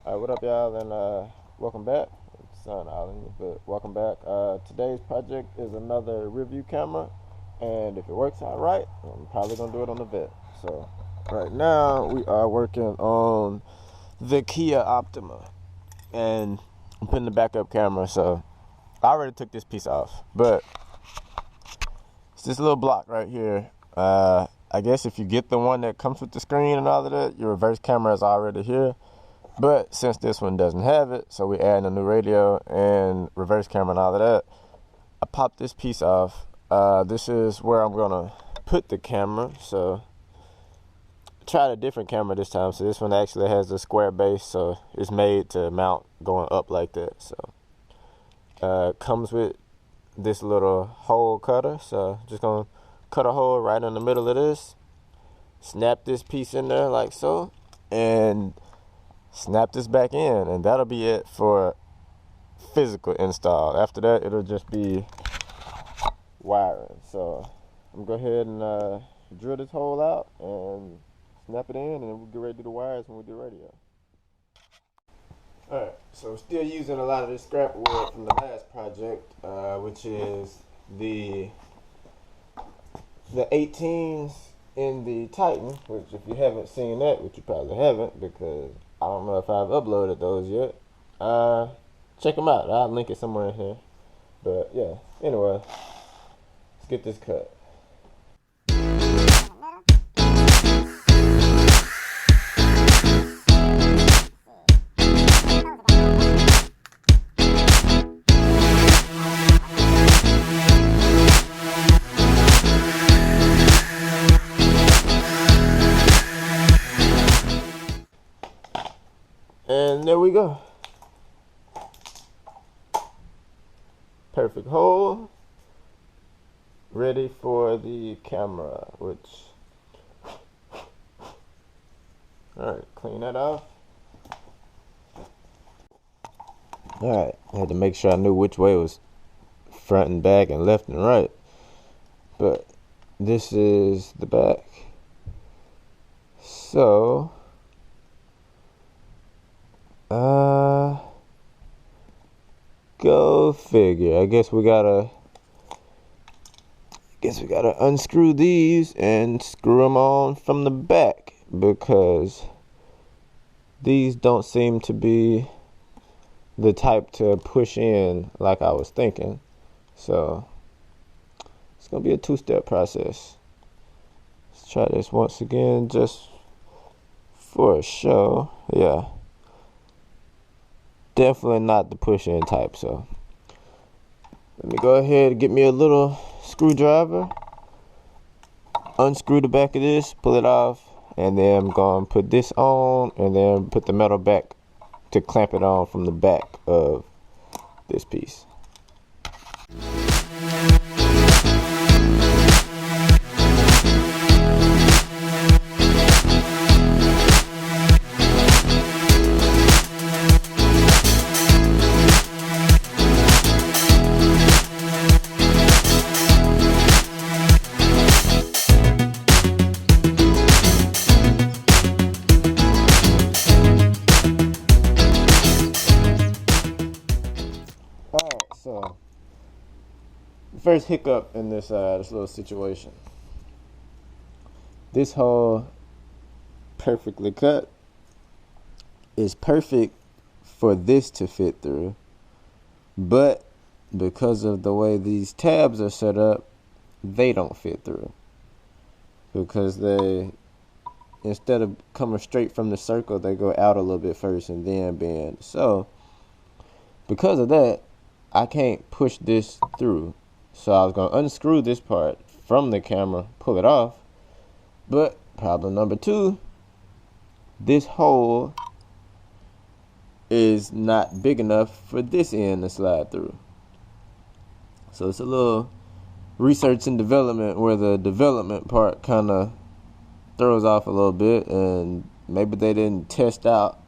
Alright, what up, y'all, and welcome back. It's Sun Island, but welcome back. Today's project is another Rearview Camera, and if it works out right, I'm probably gonna do it on the vet. So, right now we are working on the Kia Optima, and I'm putting the backup camera. So, I already took this piece off, but it's this little block right here. I guess if you get the one that comes with the screen and all of that, your reverse camera is already here. But since this one doesn't have it, so we're adding a new radio and reverse camera and all of that, I popped this piece off. This is where I'm gonna put the camera. So I tried a different camera this time. So this one actually has a square base, so it's made to mount going up like that. So comes with this little hole cutter. So just gonna cut a hole right in the middle of this, snap this piece in there like so, and snap this back in, and that'll be it for physical install. After that, it'll just be wiring. So I'm gonna go ahead and drill this hole out and snap it in, and we'll get ready to do the wires when we do radio. Alright, so still using a lot of this scrap wood from the last project, which is the 18s in the Titan, which if you haven't seen that, which you probably haven't because I don't know if I've uploaded those yet, check them out. I'll link it somewhere in here. But yeah, anyway, let's get this cut. And there we go. Perfect hole. Ready for the camera, which, alright, clean that off. Alright, I had to make sure I knew which way was front and back and left and right. But this is the back. So go figure. I guess we gotta unscrew these and screw them on from the back, because these don't seem to be the type to push in like I was thinking. So it's gonna be a two-step process. Let's try this once again just for a show. Yeah, definitely not the push-in type. So let me go ahead and get me a little screwdriver, unscrew the back of this, pull it off, and then I'm going to put this on and then put the metal back to clamp it on from the back of this piece. So, the first hiccup in this little situation. This hole, perfectly cut, is perfect for this to fit through, but because of the way these tabs are set up, they don't fit through, because they, instead of coming straight from the circle, they go out a little bit first and then bend. So because of that, I can't push this through. So I was going to unscrew this part from the camera, pull it off. But problem number two, this hole is not big enough for this end to slide through. So it's a little research and development where the development part kind of throws off a little bit, and maybe they didn't test out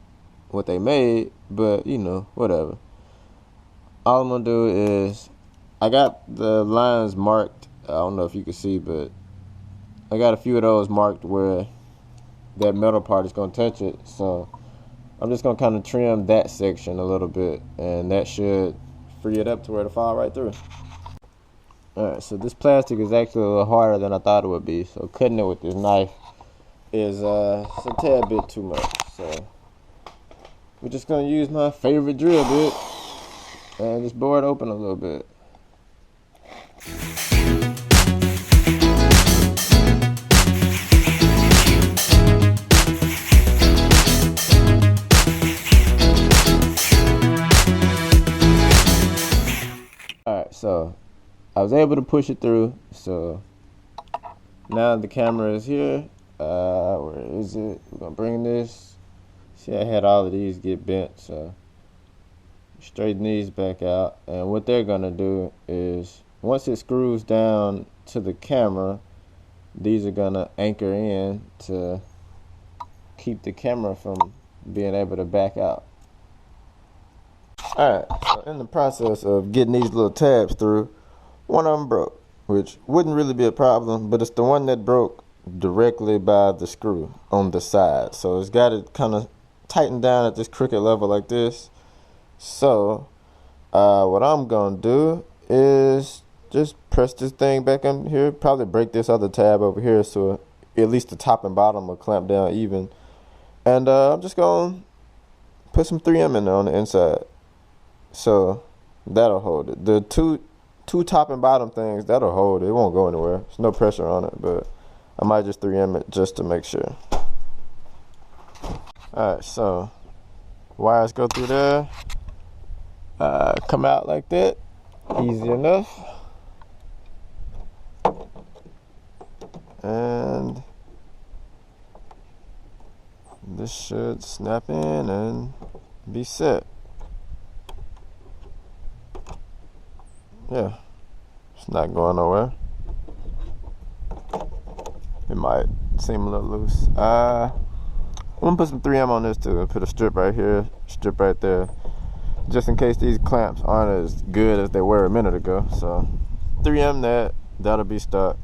what they made, but you know, whatever. All I'm gonna do is, I got the lines marked. I don't know if you can see, but I got a few of those marked where that metal part is gonna touch it. So I'm just gonna kind of trim that section a little bit, and that should free it up to where to fall right through. Alright, so this plastic is actually a little harder than I thought it would be, so cutting it with this knife is it's a tad bit too much. So we're just gonna use my favorite drill bit and just bore it open a little bit. Alright, so I was able to push it through, so now the camera is here. Where is it? We're gonna bring this. See, I had all of these get bent, so straighten these back out. And what they're gonna do is, once it screws down to the camera, these are gonna anchor in to keep the camera from being able to back out. Alright, so in the process of getting these little tabs through, one of them broke, which wouldn't really be a problem, but it's the one that broke directly by the screw on the side. So it's got to kind of tighten down at this crooked level like this. So what I'm going to do is just press this thing back in here, probably break this other tab over here so at least the top and bottom will clamp down even. And I'm just going to put some 3M in there on the inside. So that'll hold it. The two top and bottom things, that'll hold it. It won't go anywhere. There's no pressure on it, but I might just 3M it just to make sure. Alright, so wires go through there, come out like that, easy enough. And this should snap in and be set. Yeah, it's not going nowhere. It might seem a little loose. I'm gonna put some 3M on this too. Put a strip right here, strip right there, just in case these clamps aren't as good as they were a minute ago. So 3M that'll be stuck.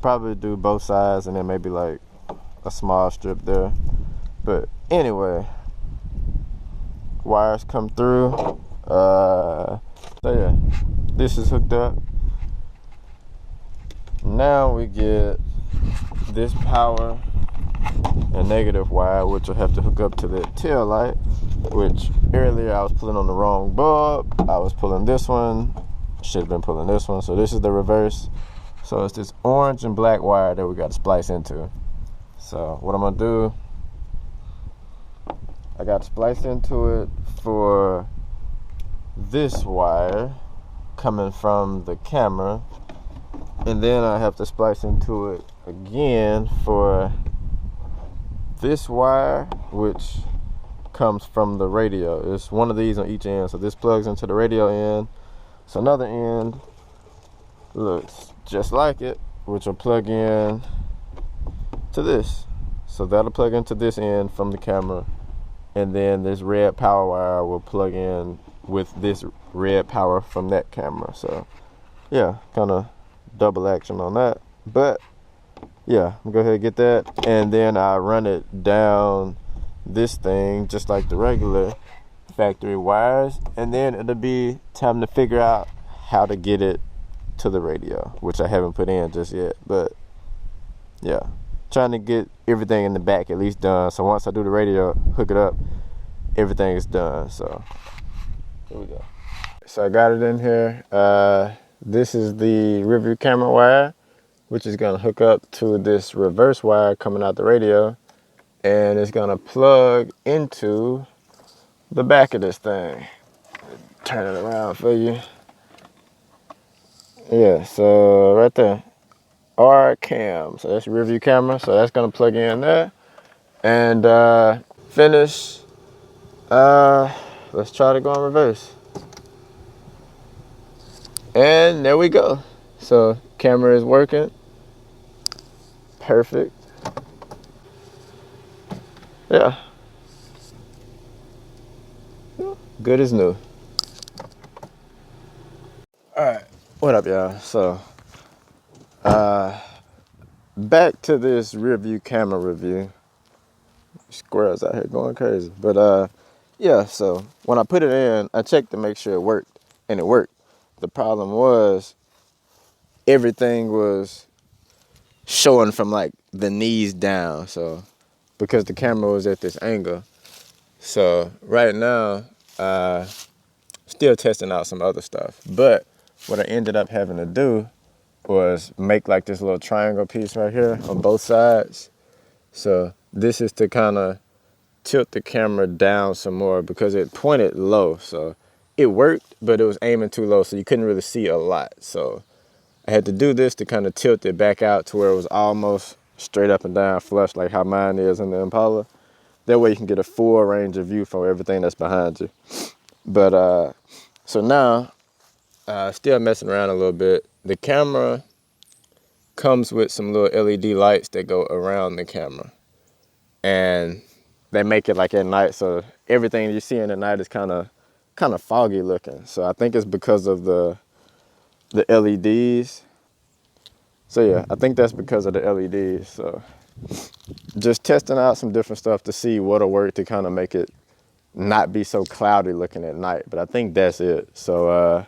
Probably do both sides and then maybe like a small strip there. But anyway, wires come through. So yeah, this is hooked up. Now we get this power and negative wire, which will have to hook up to the tail light, which earlier I was pulling on the wrong bulb. I was pulling this one, should have been pulling this one. So this is the reverse. So it's this orange and black wire that we got to splice into. So what I'm gonna do, I got to splice into it for this wire coming from the camera, and then I have to splice into it again for this wire, which comes from the radio. It's one of these on each end, so this plugs into the radio end. So another end looks just like it, which will plug in to this. So that'll plug into this end from the camera, and then this red power wire will plug in with this red power from that camera. So yeah, kind of double action on that. But yeah, I'm gonna go ahead and get that, and then I run it down this thing just like the regular factory wires, and then it'll be time to figure out how to get it to the radio, which I haven't put in just yet. But yeah, trying to get everything in the back at least done, so once I do the radio, hook it up, everything is done. So here we go. So I got it in here. This is the Rearview Camera wire, which is going to hook up to this reverse wire coming out the radio, and it's going to plug into the back of this thing. Turn it around for you. Yeah, so right there, R cam. So that's Rearview Camera. So that's going to plug in there and finish. Let's try to go in reverse. And there we go. So camera is working. Perfect. Yeah. Good as new. Alright, what up y'all? So back to this Rearview Camera review. Squirrels out here going crazy. But yeah, so when I put it in, I checked to make sure it worked, and it worked. The problem was everything was showing from like the knees down, so because the camera was at this angle. So right now, still testing out some other stuff. But what I ended up having to do was make like this little triangle piece right here on both sides. So this is to kind of tilt the camera down some more because it pointed low. So it worked, but it was aiming too low, so you couldn't really see a lot. So I had to do this to kind of tilt it back out to where it was almost straight up and down flush like how mine is in the Impala. That way you can get a full range of view for everything that's behind you. But so now, still messing around a little bit. The camera comes with some little LED lights that go around the camera. And they make it like at night, so everything you see in the night is kind of foggy looking. So I think it's because of the LEDs. So yeah, I think that's because of the LEDs. So just testing out some different stuff to see what'll work to kind of make it not be so cloudy looking at night. But I think that's it. So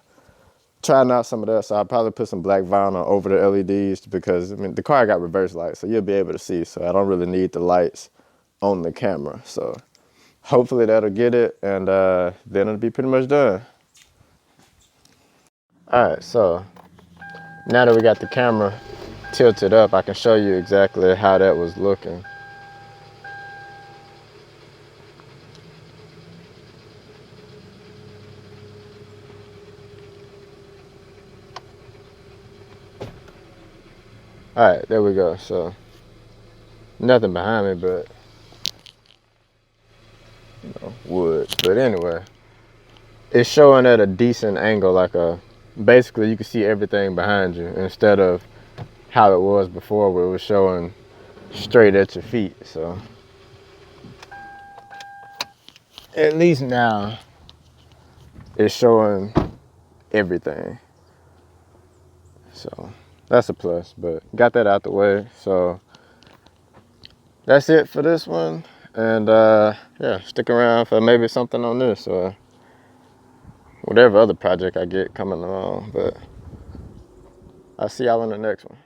trying out some of that. So I'll probably put some black vinyl over the LEDs because I mean the car got reverse lights, so you'll be able to see. So I don't really need the lights on the camera. So hopefully that'll get it, and then it'll be pretty much done. All right, so now that we got the camera tilted up, I can show you exactly how that was looking. All right, there we go. So nothing behind me but wood. But anyway, it's showing at a decent angle, like basically you can see everything behind you instead of how it was before where it was showing straight at your feet. So at least now it's showing everything. So that's a plus, but got that out the way. So that's it for this one. And yeah, stick around for maybe something on this or whatever other project I get coming along. But I'll see y'all in the next one.